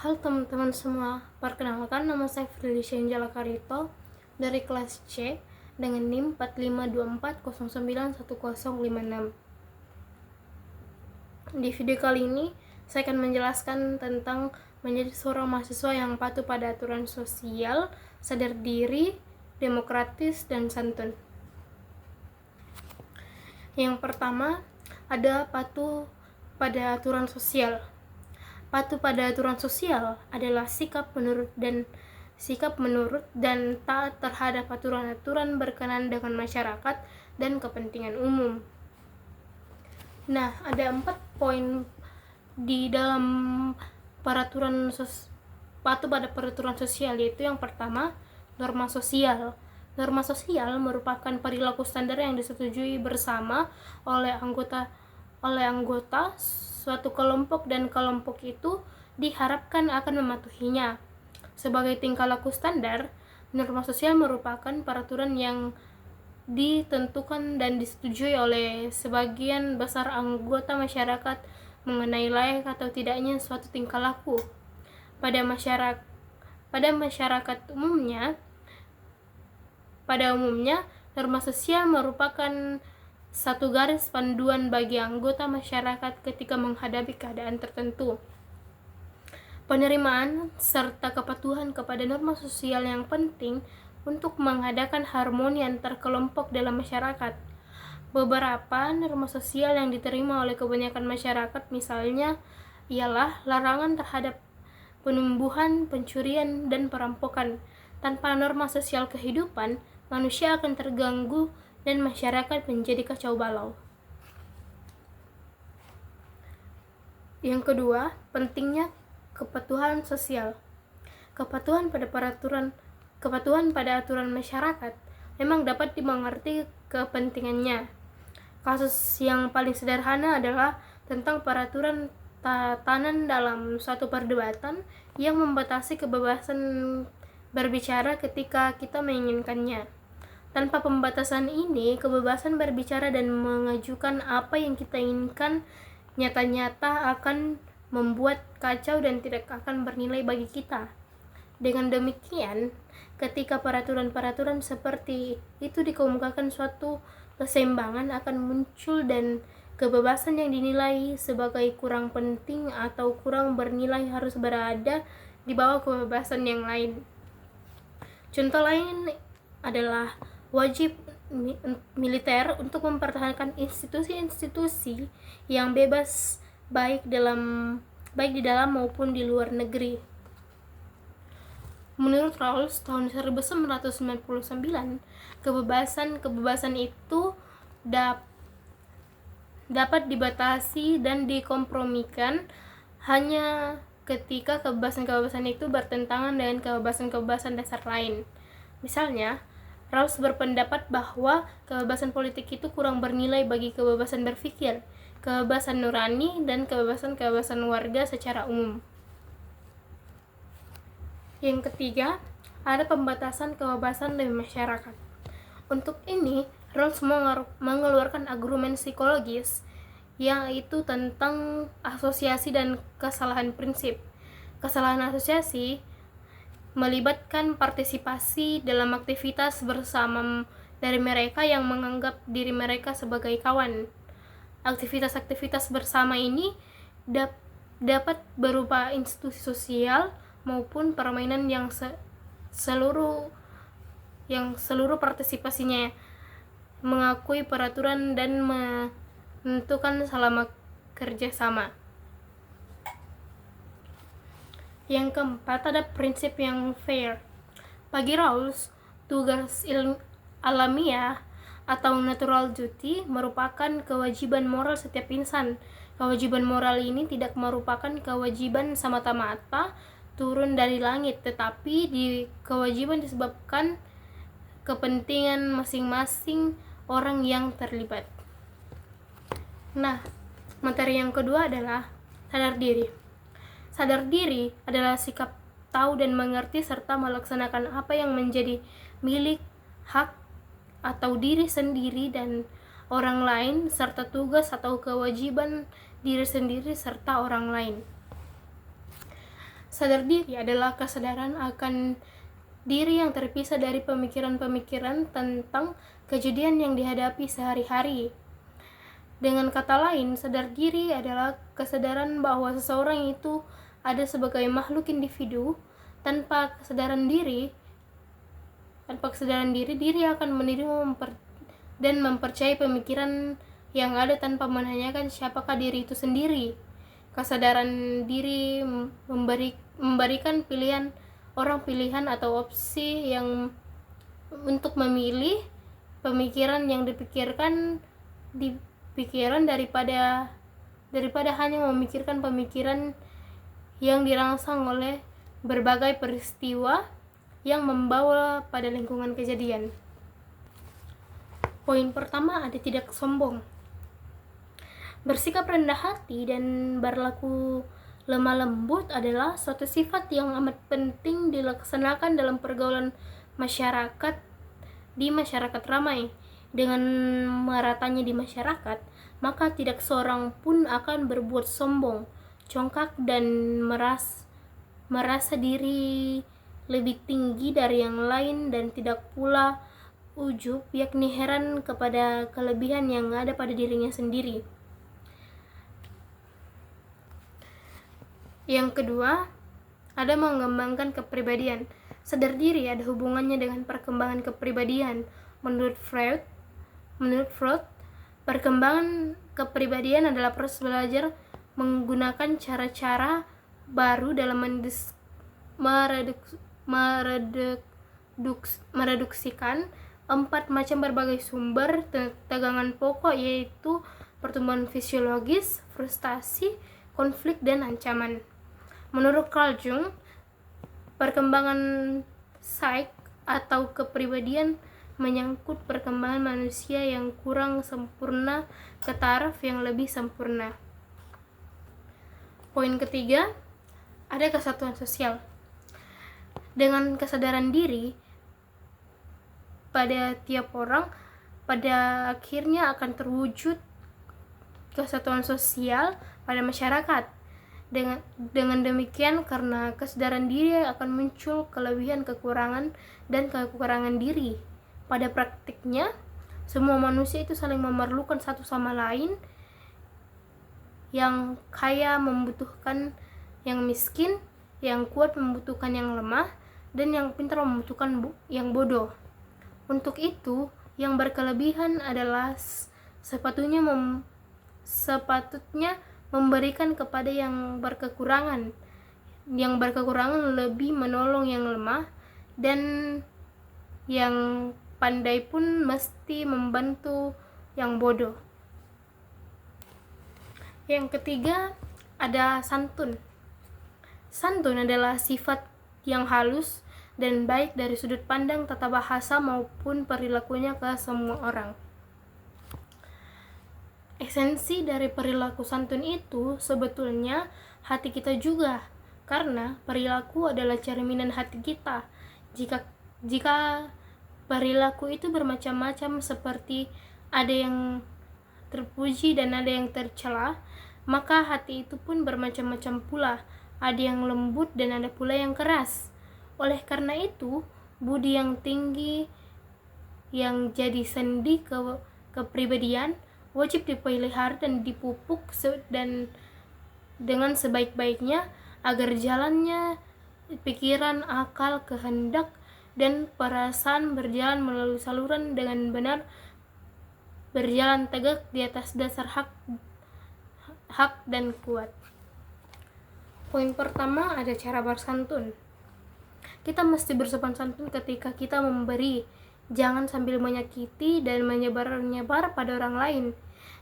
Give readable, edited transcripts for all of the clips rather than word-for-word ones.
Halo teman-teman semua, perkenalkan nama saya Felicia Angela Karito dari kelas C dengan NIM 4524091056. Di video kali ini, saya akan menjelaskan tentang menjadi seorang mahasiswa yang patuh pada aturan sosial, sadar diri, demokratis, dan santun. Yang pertama, ada patuh pada aturan sosial. Patuh pada aturan sosial adalah sikap menurut dan taat terhadap aturan-aturan berkenaan dengan masyarakat dan kepentingan umum. Nah, ada 4 poin di dalam patuh pada peraturan sosial, yaitu yang pertama, norma sosial. Norma sosial merupakan perilaku standar yang disetujui bersama oleh anggota suatu kelompok, dan kelompok itu diharapkan akan mematuhinya. Sebagai tingkah laku standar, norma sosial merupakan peraturan yang ditentukan dan disetujui oleh sebagian besar anggota masyarakat mengenai layak atau tidaknya suatu tingkah laku. Pada umumnya, norma sosial merupakan satu garis panduan bagi anggota masyarakat ketika menghadapi keadaan tertentu. Penerimaan serta kepatuhan kepada norma sosial yang penting untuk mengadakan harmoni antar kelompok dalam masyarakat. Beberapa norma sosial yang diterima oleh kebanyakan masyarakat misalnya ialah larangan terhadap penumbuhan, pencurian, dan perampokan. Tanpa norma sosial kehidupan, manusia akan terganggu dan masyarakat menjadi kacau balau. Yang kedua, pentingnya kepatuhan sosial. Kepatuhan pada aturan masyarakat memang dapat dimengerti kepentingannya. Kasus yang paling sederhana adalah tentang peraturan tatanan dalam suatu perdebatan yang membatasi kebebasan berbicara ketika kita menginginkannya. Tanpa pembatasan ini, kebebasan berbicara dan mengajukan apa yang kita inginkan nyata-nyata akan membuat kacau dan tidak akan bernilai bagi kita. Dengan demikian, ketika peraturan-peraturan seperti itu dikemukakan, suatu keseimbangan akan muncul dan kebebasan yang dinilai sebagai kurang penting atau kurang bernilai harus berada di bawah kebebasan yang lain. Contoh lain adalah wajib militer untuk mempertahankan institusi-institusi yang bebas baik di dalam maupun di luar negeri. Menurut Rawls tahun 1999, kebebasan itu dapat dibatasi dan dikompromikan hanya ketika kebebasan itu bertentangan dengan kebebasan dasar lain. Misalnya, Rawls berpendapat bahwa kebebasan politik itu kurang bernilai bagi kebebasan berpikir, kebebasan nurani, dan kebebasan warga secara umum. Yang ketiga, ada pembatasan kebebasan dari masyarakat. Untuk ini, Rawls mengeluarkan argumen psikologis, yaitu tentang asosiasi dan kesalahan prinsip. Kesalahan asosiasi melibatkan partisipasi dalam aktivitas bersama dari mereka yang menganggap diri mereka sebagai kawan. Aktivitas-aktivitas bersama ini dapat berupa institusi sosial maupun permainan yang seluruh partisipasinya mengakui peraturan dan menentukan selama kerjasama. Yang keempat, ada prinsip yang fair. Bagi Rawls, tugas alamiah atau natural duty merupakan kewajiban moral setiap insan. Kewajiban moral ini tidak merupakan kewajiban semata-mata turun dari langit, tetapi kewajiban disebabkan kepentingan masing-masing orang yang terlibat. Nah, materi yang kedua adalah sadar diri. Sadar diri adalah sikap tahu dan mengerti serta melaksanakan apa yang menjadi milik, hak, atau diri sendiri dan orang lain, serta tugas atau kewajiban diri sendiri serta orang lain. Sadar diri adalah kesadaran akan diri yang terpisah dari pemikiran-pemikiran tentang kejadian yang dihadapi sehari-hari. Dengan kata lain, sadar diri adalah kesadaran bahwa seseorang itu ada sebagai makhluk individu. Tanpa kesadaran diri, diri akan menerima dan mempercayai pemikiran yang ada tanpa menanyakan siapakah diri itu sendiri. Kesadaran diri memberikan pilihan atau opsi yang untuk memilih pemikiran yang dipikirkan daripada hanya memikirkan pemikiran yang dirangsang oleh berbagai peristiwa yang membawa pada lingkungan kejadian. Poin pertama, ada tidak sombong. Bersikap rendah hati dan berlaku lemah lembut adalah suatu sifat yang amat penting dilaksanakan dalam pergaulan masyarakat di masyarakat ramai. Dengan meratanya di masyarakat, maka tidak seorang pun akan berbuat sombong, congkak, dan merasa diri lebih tinggi dari yang lain, dan tidak pula ujub, yakni heran kepada kelebihan yang ada pada dirinya sendiri. Yang kedua, ada mengembangkan kepribadian. Sadar diri ada hubungannya dengan perkembangan kepribadian. Menurut Freud, perkembangan kepribadian adalah proses belajar menggunakan cara-cara baru dalam mereduksikan 4 macam berbagai sumber tegangan pokok, yaitu pertumbuhan fisiologis, frustasi, konflik, dan ancaman. Menurut Carl Jung, perkembangan psik atau kepribadian menyangkut perkembangan manusia yang kurang sempurna ke taraf yang lebih sempurna. Poin ketiga, ada kesatuan sosial. Dengan kesadaran diri pada tiap orang, pada akhirnya akan terwujud kesatuan sosial pada masyarakat. Dengan demikian, karena kesadaran diri akan muncul kelebihan, kekurangan, dan kekurangan diri. Pada praktiknya, semua manusia itu saling memerlukan satu sama lain. Yang kaya membutuhkan yang miskin, yang kuat membutuhkan yang lemah, dan yang pintar membutuhkan yang bodoh. Untuk itu, yang berkelebihan adalah sepatutnya memberikan kepada yang berkekurangan. Yang berkekurangan lebih menolong yang lemah, dan yang pandai pun mesti membantu yang bodoh. Yang ketiga, ada santun. Santun adalah sifat yang halus dan baik dari sudut pandang tata bahasa maupun perilakunya ke semua orang. Esensi dari perilaku santun itu sebetulnya hati kita juga, karena perilaku adalah cerminan hati kita. Jika perilaku itu bermacam-macam, seperti ada yang terpuji dan ada yang tercela, maka hati itu pun bermacam-macam pula. Ada yang lembut dan ada pula yang keras. Oleh karena itu, budi yang tinggi yang jadi sendi kepribadian wajib dipelihara dan dipupuk dan dengan sebaik-baiknya, agar jalannya pikiran, akal, kehendak, dan perasaan berjalan melalui saluran dengan benar, berjalan tegak di atas dasar hak dan kuat. Poin pertama, ada cara bersantun. Kita mesti bersopan santun ketika kita memberi. Jangan sambil menyakiti dan menyebar pada orang lain.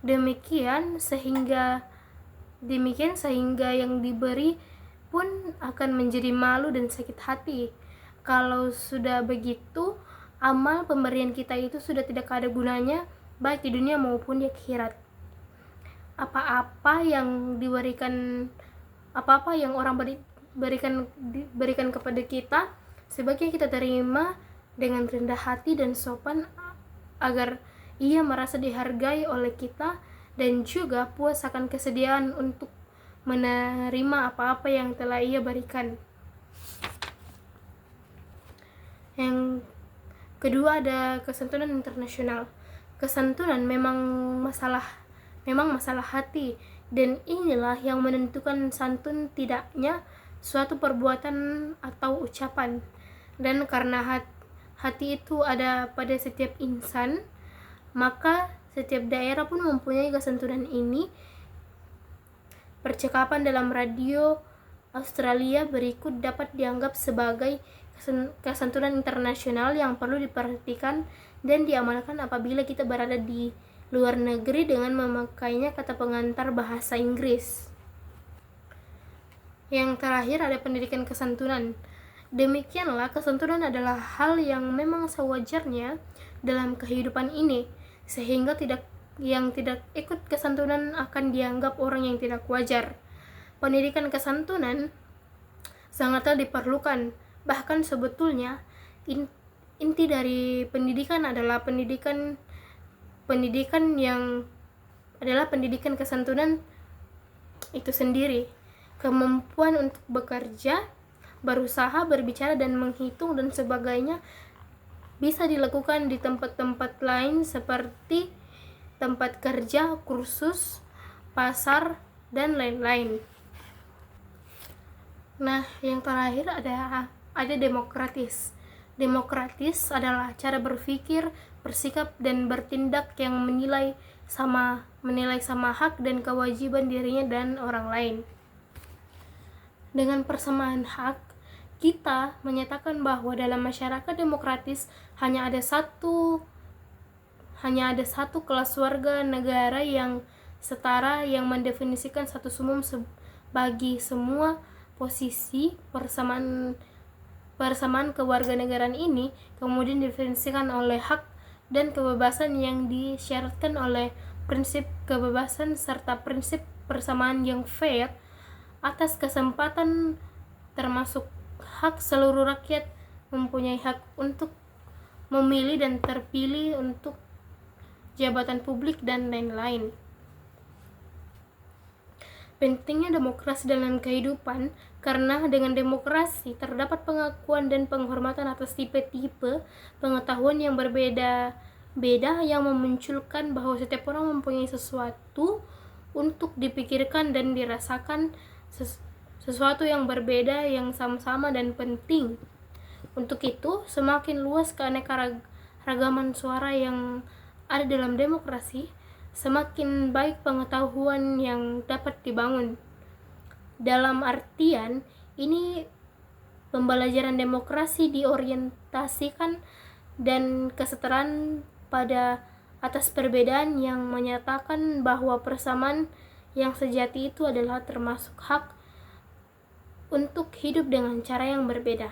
Demikian sehingga yang diberi pun akan menjadi malu dan sakit hati. Kalau sudah begitu, amal pemberian kita itu sudah tidak ada gunanya, baik di dunia maupun di akhirat. Apa-apa yang orang berikan kepada kita, sebaiknya kita terima dengan rendah hati dan sopan, agar ia merasa dihargai oleh kita dan juga puas akan kesediaan untuk menerima apa-apa yang telah ia berikan. Yang kedua ada kesantunan internasional. Kesantunan memang masalah hati, dan inilah yang menentukan santun tidaknya suatu perbuatan atau ucapan. Dan karena hati itu ada pada setiap insan, maka setiap daerah pun mempunyai kesantunan ini. Percakapan dalam radio Australia berikut dapat dianggap sebagai kesantunan internasional yang perlu diperhatikan dan diamalkan apabila kita berada di luar negeri dengan memakainya kata pengantar bahasa Inggris. Yang terakhir ada pendidikan kesantunan. Demikianlah, kesantunan adalah hal yang memang sewajarnya dalam kehidupan ini, sehingga yang tidak ikut kesantunan akan dianggap orang yang tidak wajar. Pendidikan kesantunan sangatlah diperlukan. Bahkan sebetulnya inti dari pendidikan adalah pendidikan kesantunan itu sendiri. Kemampuan untuk bekerja, berusaha, berbicara, dan menghitung dan sebagainya bisa dilakukan di tempat-tempat lain seperti tempat kerja, kursus, pasar, dan lain-lain. Nah, yang terakhir ada demokratis. Demokratis adalah cara berpikir, bersikap, dan bertindak yang menilai sama hak dan kewajiban dirinya dan orang lain. Dengan persamaan hak, kita menyatakan bahwa dalam masyarakat demokratis hanya ada satu kelas warga negara yang setara, yang mendefinisikan satu umum bagi semua posisi. Persamaan kewarganegaraan ini kemudian didefinisikan oleh hak dan kebebasan yang disyaratkan oleh prinsip kebebasan serta prinsip persamaan yang fair atas kesempatan, termasuk hak seluruh rakyat mempunyai hak untuk memilih dan terpilih untuk jabatan publik dan lain-lain. Pentingnya demokrasi dalam kehidupan, karena dengan demokrasi terdapat pengakuan dan penghormatan atas tipe-tipe pengetahuan yang berbeda-beda, yang memunculkan bahwa setiap orang mempunyai sesuatu untuk dipikirkan dan dirasakan, sesuatu yang berbeda, yang sama-sama dan penting. Untuk itu, semakin luas keanekaragaman suara yang ada dalam demokrasi, semakin baik pengetahuan yang dapat dibangun. Dalam artian ini, pembelajaran demokrasi diorientasikan dan kesetaraan pada atas perbedaan, yang menyatakan bahwa persamaan yang sejati itu adalah termasuk hak untuk hidup dengan cara yang berbeda.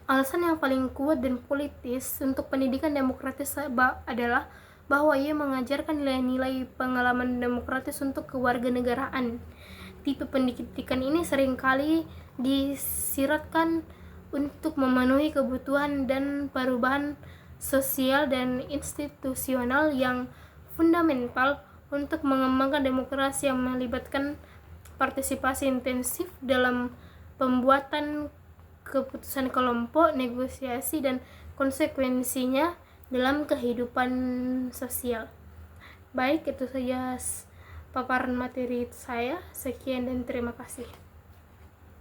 Alasan yang paling kuat dan politis untuk pendidikan demokratis adalah bahwa ia mengajarkan nilai-nilai pengalaman demokratis untuk kewarganegaraan. Tipe pendidikan ini seringkali disiratkan untuk memenuhi kebutuhan dan perubahan sosial dan institusional yang fundamental untuk mengembangkan demokrasi yang melibatkan partisipasi intensif dalam pembuatan keputusan kelompok, negosiasi, dan konsekuensinya dalam kehidupan sosial. Baik, itu saja paparan materi saya. Sekian dan terima kasih.